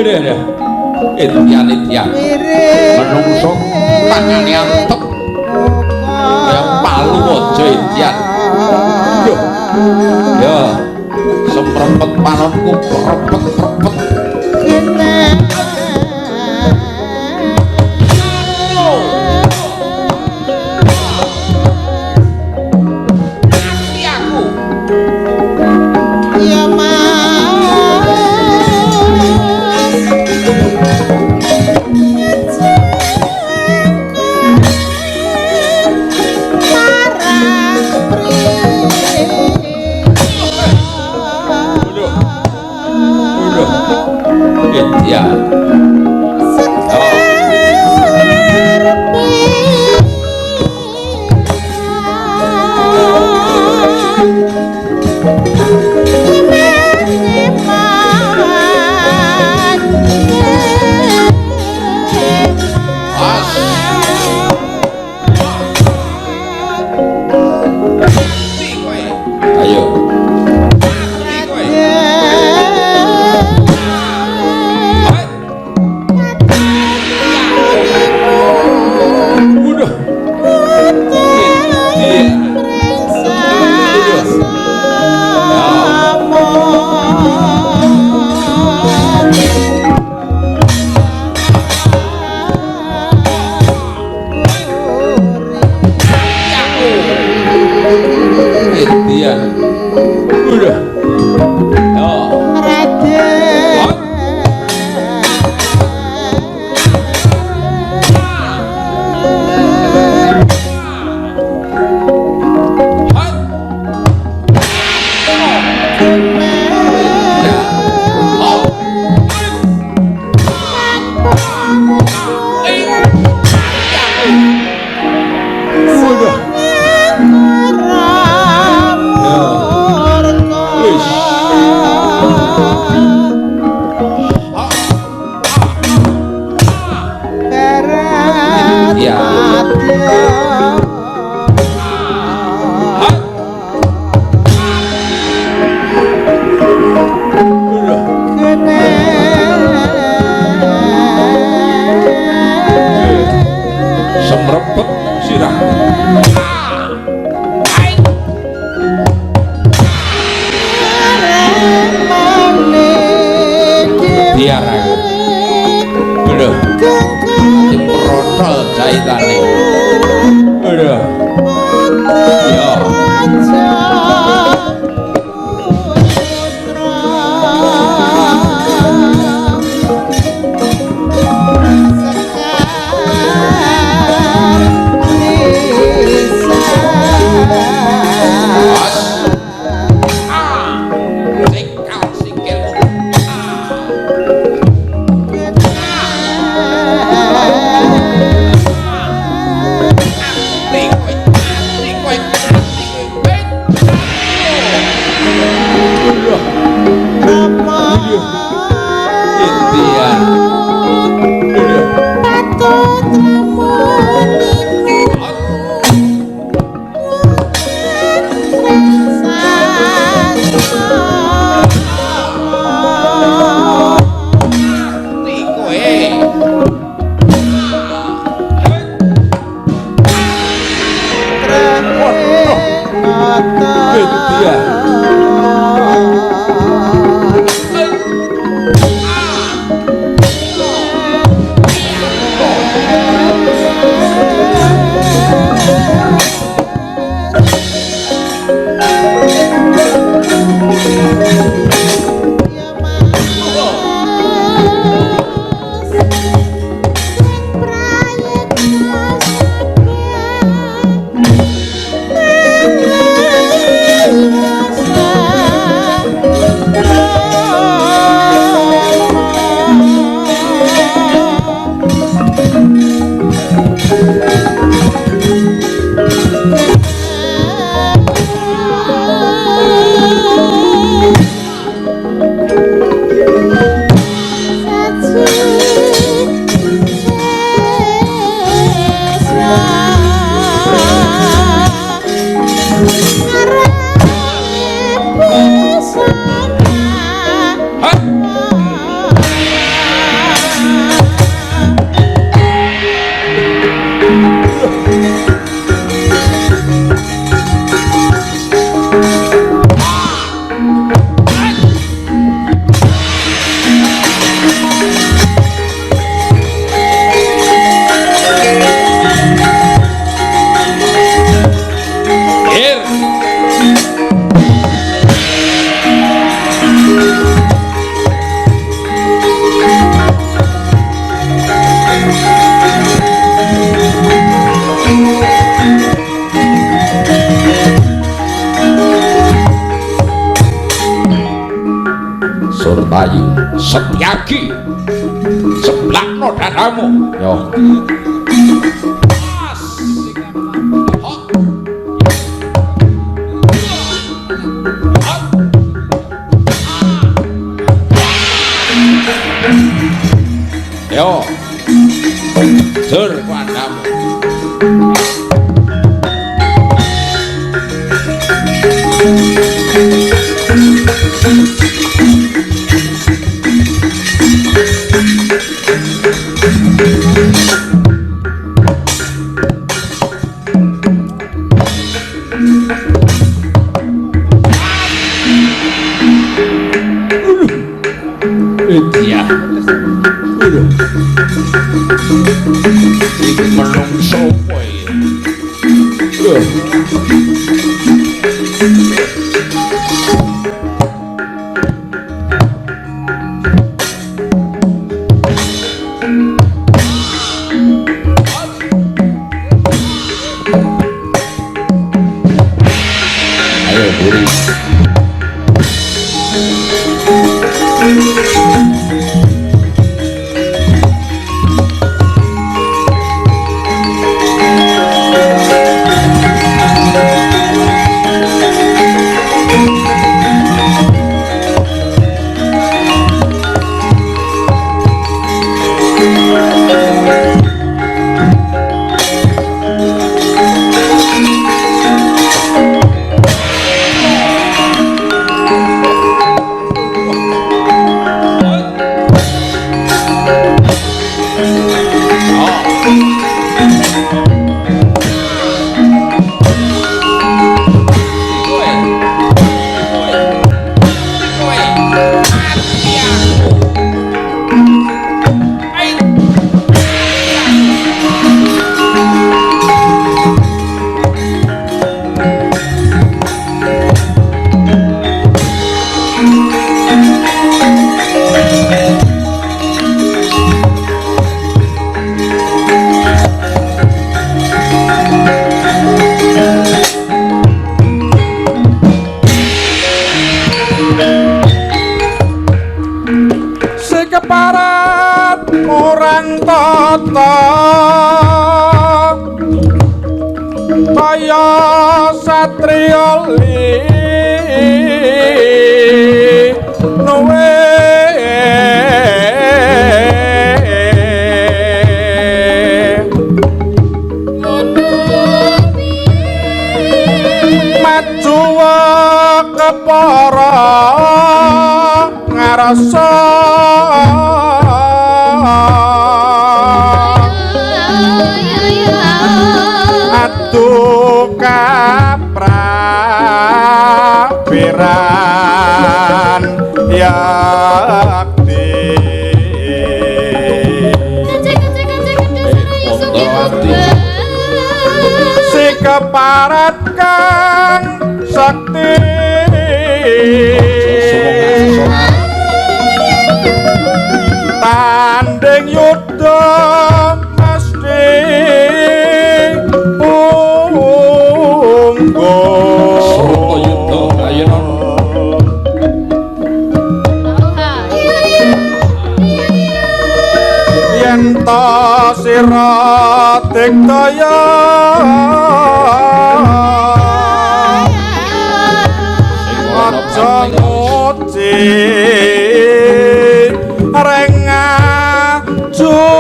Idyan menungso tangane antep ya palu aja Idyan ya semprempet panonku prepet-prepet ya Surtayu Setyaki seblakno dadamu yo yo sur padamu iya iki menungso kowe ayo buri kaya satriya nuwe maju kepara ngarasa kaprapiran yakti si keparat kang sakti tanding yudha mesti yento sira digdaya aja nguci renga juret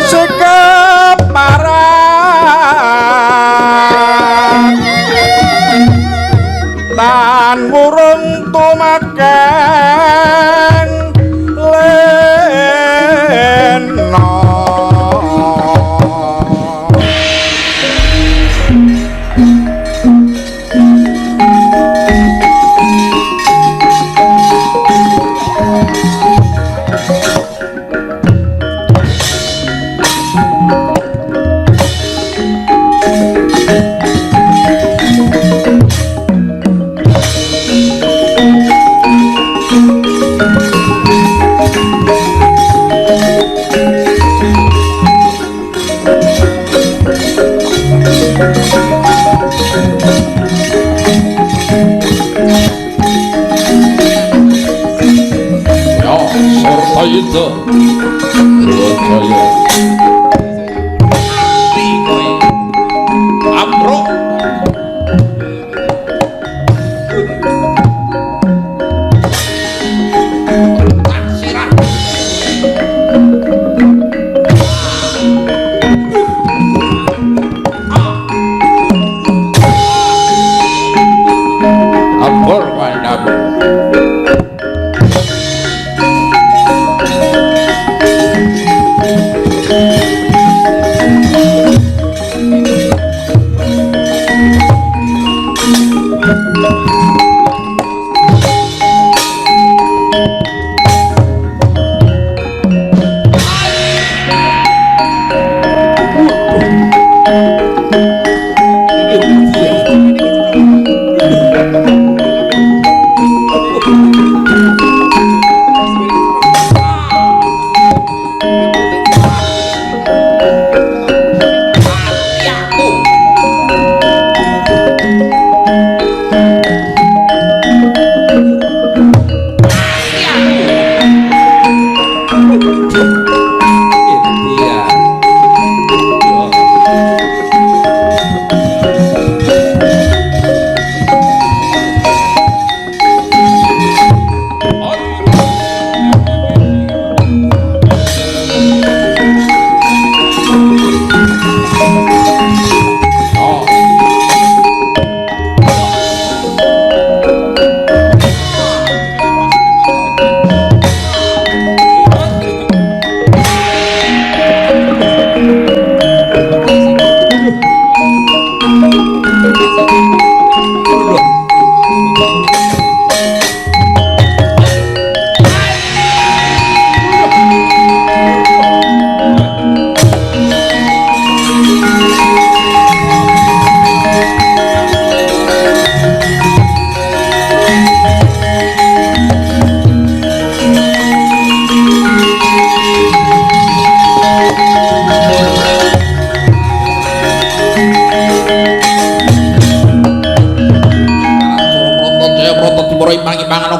sekeparan tan murung tumakeng leno Budha Jaya api kowe amruk tak sirah ampur pandamu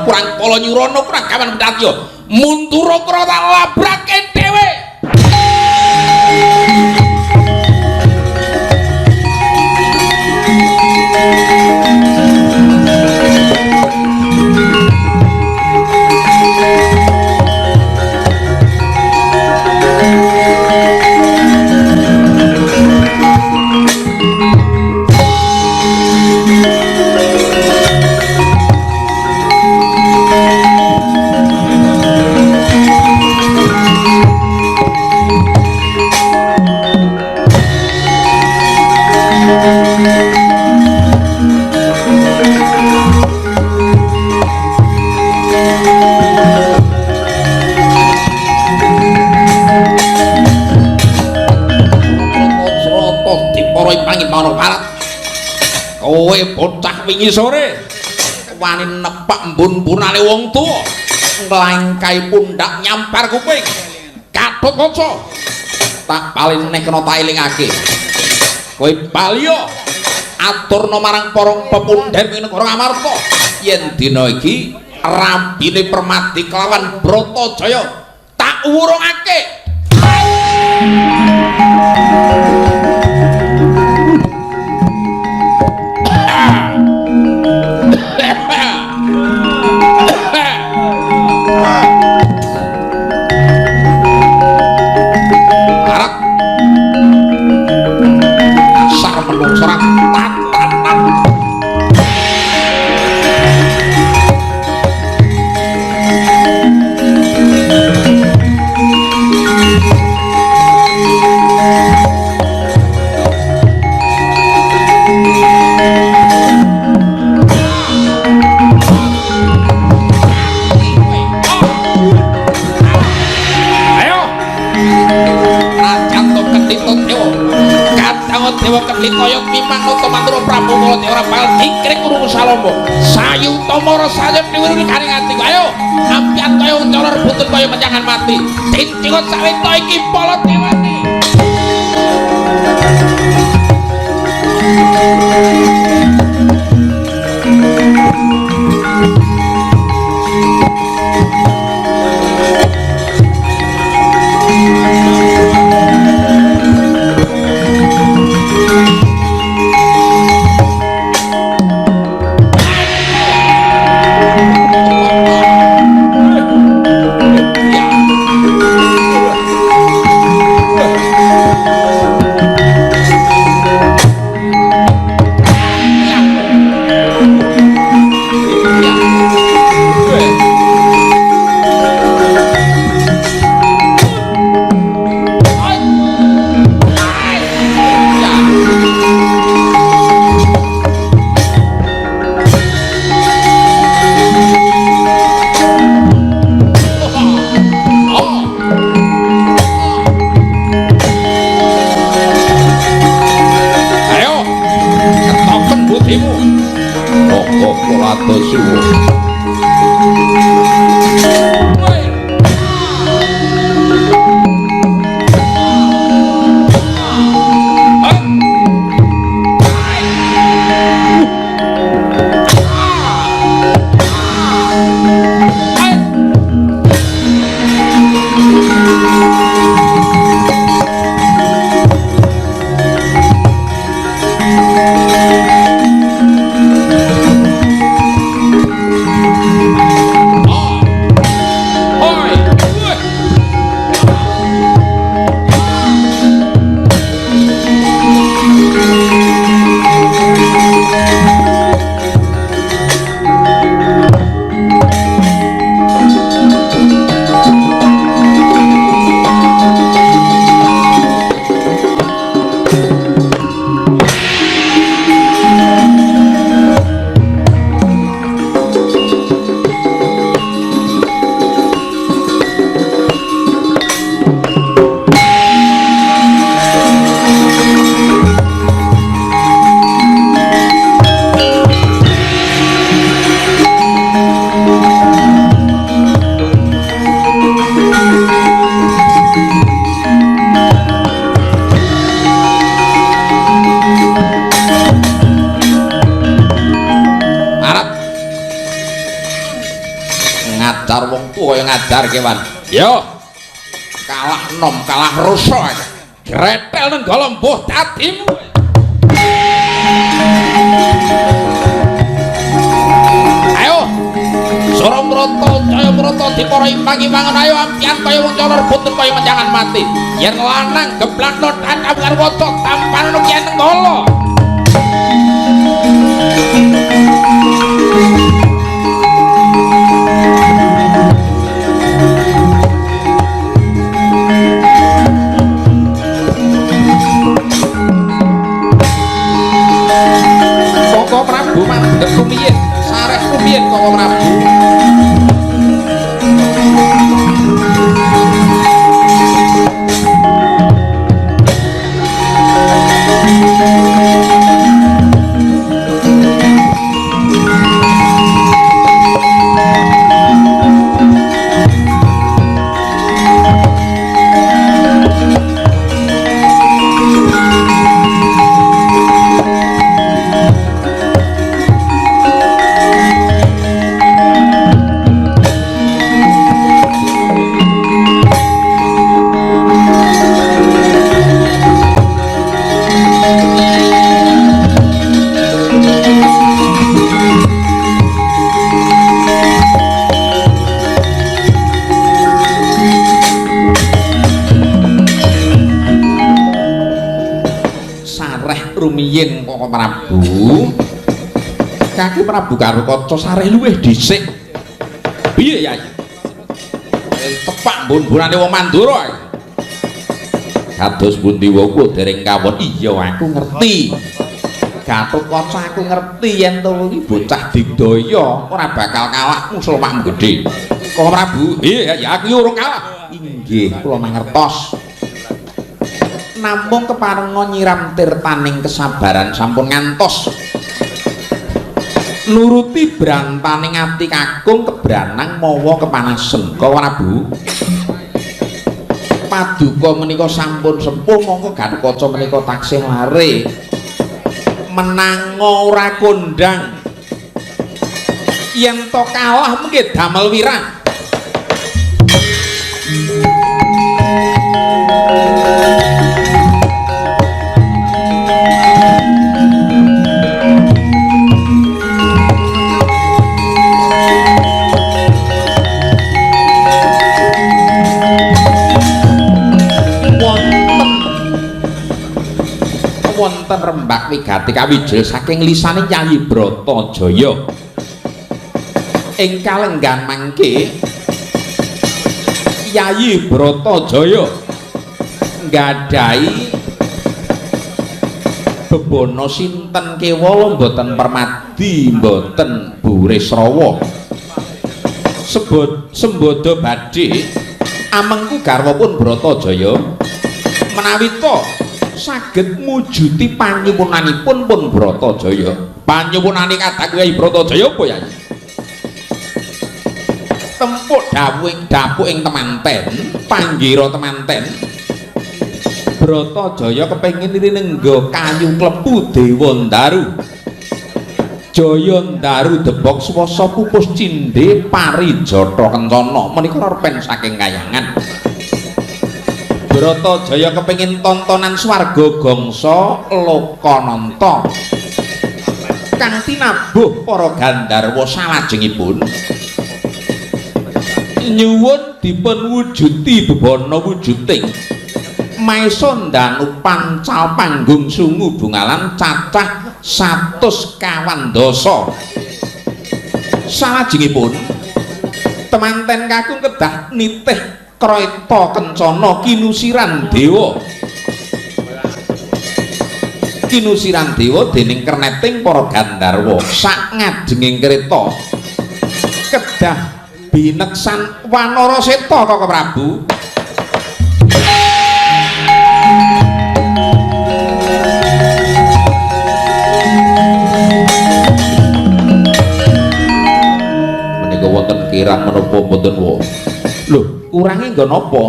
kurang kala nyurono kurang kawan Bedatya muntura krana labrake dhewe kowe bocah wingi sore wani nepak mbun-mbunane wong tuwa nglangkai pundak nyampar kuping Katut Kaca tak paling nek kena tak elingake kowe balya aturna marang para pepundhen ing negara Amarta yen dina iki rambine Permati kelawan Bratajaya tak wurungake serat tatanan Dewa Kendhikaya Kimanata Mantura Prabu Kala ora bakal dikrik urung salomba sayutama rasane niwiruni karing ati ayo ampian kaya cara rebutun kaya menjangan mati tintingot saweta iki para dewani Kuladasiwa. Ngajar wong tuwa kaya ngajar kewan. Yo. Kalah nom, kalah rusa. Gretel nenggala mbuh dadimu. Ayo. Suramrata, Jayamrata dipara impang-impangan ayo ampian kaya wong cara rebut kaya menjangan mati. Yen lanang geblakno tatap karo waca tampanono Kyai Nenggala. Koko Prabu mandheg rumiyin, sareh rumiyin Koko Prabu. Rumiyin Koko Prabu. Kaki Prabu karo Kaca sareh luwih dhisik. Piye Yai? Tepak mbun-bunane wong Mandura. Kados pundi wae dereng kawon. Iya aku ngerti. Gatut Kaca aku ngerti yen to iki bocah digdaya ora bakal kalah musul mak gedhe. Koko Prabu, iya ya aku urung kalah. Inggih, kula mangertos. Namung keparenga nyiram tirtaning kesabaran sampun ngantos nuruti brantaning ati kakung kebranang mawa kepanasen. Koko Prabu, paduka menika sampun sepuh mongko Gatotkaca menika taksih lare menanga ora kondang yen to kalah mengke damel wirang. Wonten rembak wigati kawijil saking lisaning Yayi Bratajaya ing kalenggan mangke Yayi Bratajaya nggadahi bebono sinten kewala mboten permadi mboten Burisrawa sembodo badhe amengku garwapun Bratajaya menawi to saged mujuti panyuwunanipun pun Bratajaya. Panyuwunane kathah Kyai Bratajaya apa ya? Tempuk dapuk ing temanten, panggira temanten. Bratajaya kepengin rinengga kayu klepu Dewa Ndaru. Jaya Ndaru debok swasa pupus cindhe parijata kencana menika repen saking kayangan. Bratajaya kepengin tontonan swarga gangsa Lokananta kang tinabuh para Gandharwa salajengipun nyuwun dipun wujuti bebana wujuding maesa ndanu pancal panggung sungu bungalan cacah 100 kawandasa. Salajengipun temanten kakung kedah nitih kreta kencana kinusiran dewa. Kinusiran dewa dening kerneting para Gandharwa sak ngajenging kreta kedah bineksan Wanara Seta Kaka Prabu. Wonten kirang menapa mboten wa. Lho, kurange nggon apa?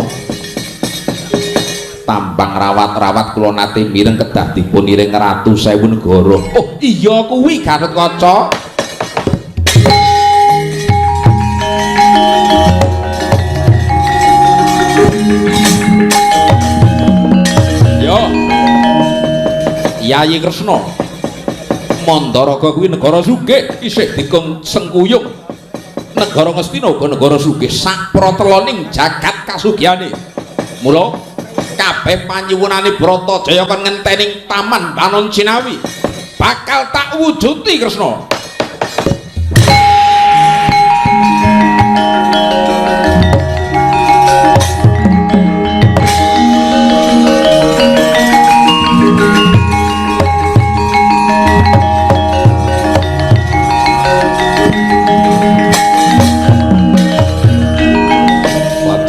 Tambang rawat-rawat kula nate mireng kedah dipun iring Ratu Sewu Negara. Oh, iya kuwi Gatotkaca. Yo. Yayi Kresna. Mandaraga kuwi negara sugih isih dikon sengkuyung. Negara Ngastina uga negara sugih sak prateloning jagat kasugihane. Mula kabeh panyuwunane Bratajaya kon ngentening Taman Panon Cinawi bakal tak wujuti Kresna.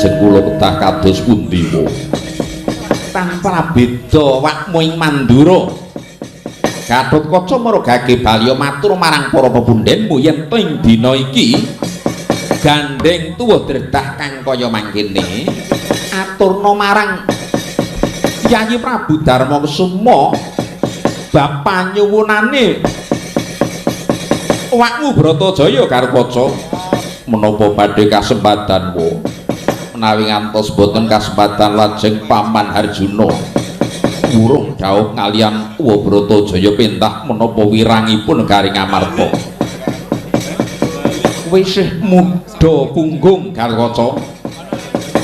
Kula kedah kados pundi wae tanpa beda wakmu ing Mandura. Gatotkaca maragake bali matur marang para pepundhenmu yen ing dina iki gandeng tuwa dredah kang kaya mangkene aturna marang Yayi Prabu Darmakesuma bab panyuwunane wakmu Bratajaya Gatotkaca menapa badhe kasempatan wae menawi ngantos boten kasempatan lajeng Paman Harjuna urung dawuh kalian Wa Bratajaya pentah menapa wirangipun garing amarta. Wis mudha punggung Gatotkaca.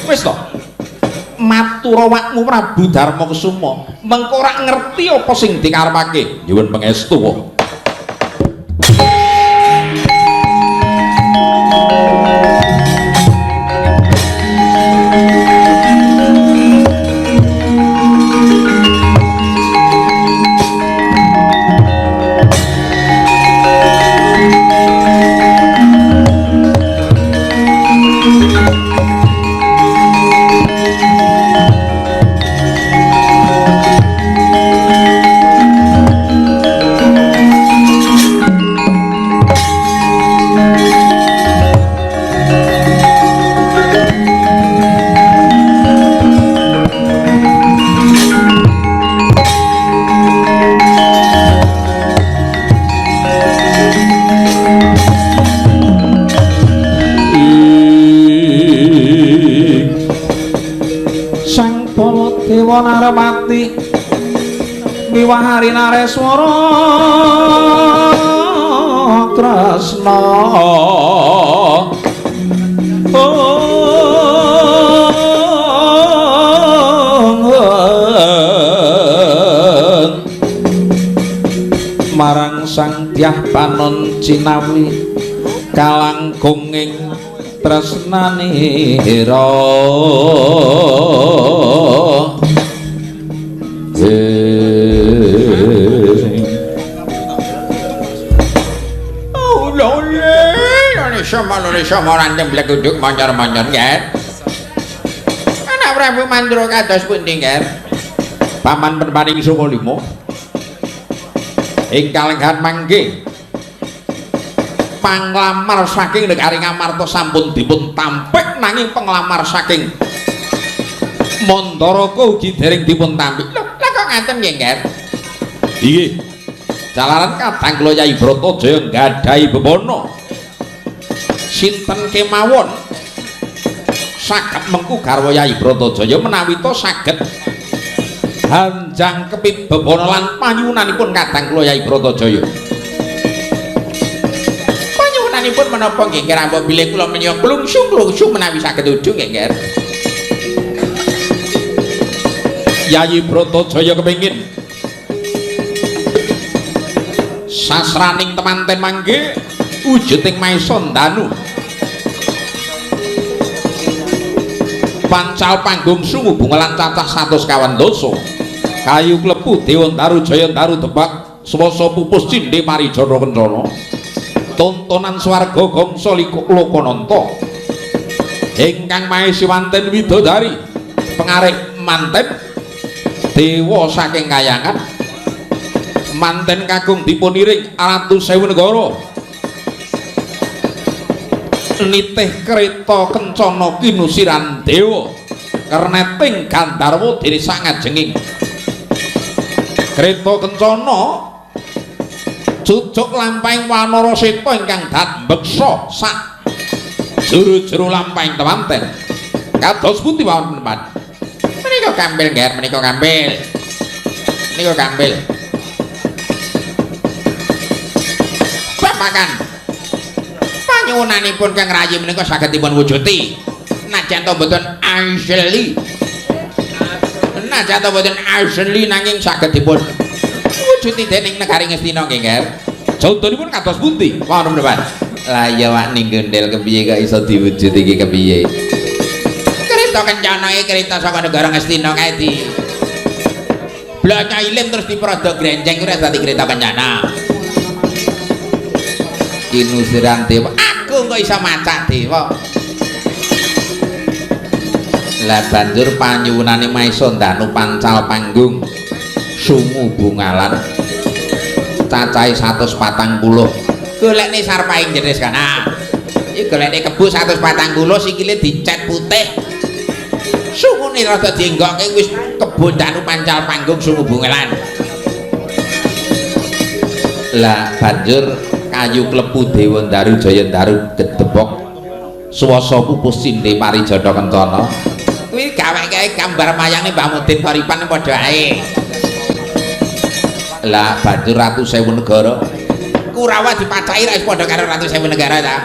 Wis to. Matur awakmu Prabu Darmakesuma, mengko ora ngerti apa sing dikarepake. Nyuwun pangestu wae. Narapati miwahari Nareswara tresna marang Sang Dyah Panon Cinawi kalangkung ing tresnanira Indonesia morantem blekuduk monyor-monyor nggih. Anak Prabu Mandura kados pundi nggih? Paman Penebaning Sukolimo ing kalenggahan mangke panglamar saking negari Ngamarta sampun dipun tampik nanging penglamar saking Mandaraka ugi dereng dipun tampik. Lha kok ngaten nggih, Nger? Inggih. Jalaran kadang kula Yai Bratajaya nggadahi bebana. Sinten kemawon saged mengku garwa Yai Bratajaya menawi to saged hanjang kepit bebana lan panyuwunanipun kadang kula Yai Bratajaya. Panyuwunanipun menapa nggih Nger? Ampun bilih kula menika klungsung menawi saged udung nggih, Nger. Yai Bratajaya kepengin sasraning temanten mangke wujuding maesa ndanu pancal panggung sungu bungalan cacah 100 kawan dosa kayu klepu Dewa Daru Jaya Daru Debak swasa pupus cindhe Marijana Kencana tontonan swarga gongsa Lokananta ingkang maesi wanten widodari pengarep manten dewa saking kayangan manten kakung dipuniring Ratu Sewu Negara nitih kereta kencana kinusiran dewa kerneting Gandharwa dene sangajenging kereta kencana cucuk lampahing Wanara Seta ingkang dat mbeksa sak juru-juru lampahing temanten kados pundi mawon penebat menika kampil Nger, menika kampil bapakan panyuwunanipun Kang Rayi menika saged dipun wujuti najan to mboten asli nanging saged dipun wujuti dening negari Ngastina nggih Nger. Contonipun kados pundi mawon Pak? Lah ya wak ning gendel kepiye kok iso diwujud iki kepiye? Kereta kencana iki kereta saka negara Ngastina kae di Blanya Ilim terus diprodok grenjeng kuwi dadi kereta kencana. Kinusiran dewa aku kok iso macak dewa. Lah banjur panyuwunane maesa ndanu pancal panggung sungu bungalan cacahe 140 golekne sarpaing jenis kana iki golekne kebu 140 sikile dicet putih sungune rada dienggokke wis kebo ndanu pancal panggung sungu bungalan. Lah banjur kayu klepu Dewa Daru Jaya Daru gedebok swasa pupus cindhe Marijana Kencana kuwi gaweke gambar mayange Mbah Mudin Paripan padha ae. Lah banjur Ratu Sewu Negara Kurawa dipacai ra wis padha karo Ratu Sewu Negara ta.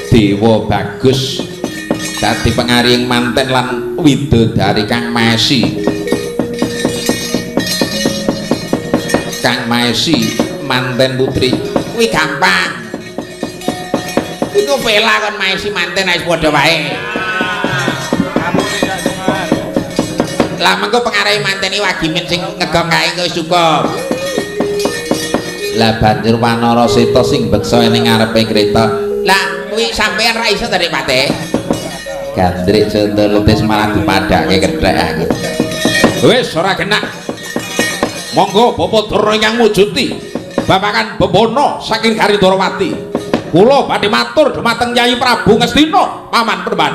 Dewa bagus dadi pengaring manten lan widodari Kang Maesi. Kang Maesi manten putri kuwi gampang. Iku pela kon Maesi manten wis padha wae. Lah mengko pengaruhi manteni wagimin sing ngegong kae wis cukup. Lah banjur Wanara Seta sing beksa ning ngarepe kereta. Lah kuwi sampean ra iso tarik pate. Gandrik conto letis malah dipadhake kethek aku. Wis ora genak. Monggo Bapak Durna ingkang mujuti babakan bebono saking Gari Dwarawati. Kula badhe matur dhumateng Nyai Prabu Ngastina, Paman Perban.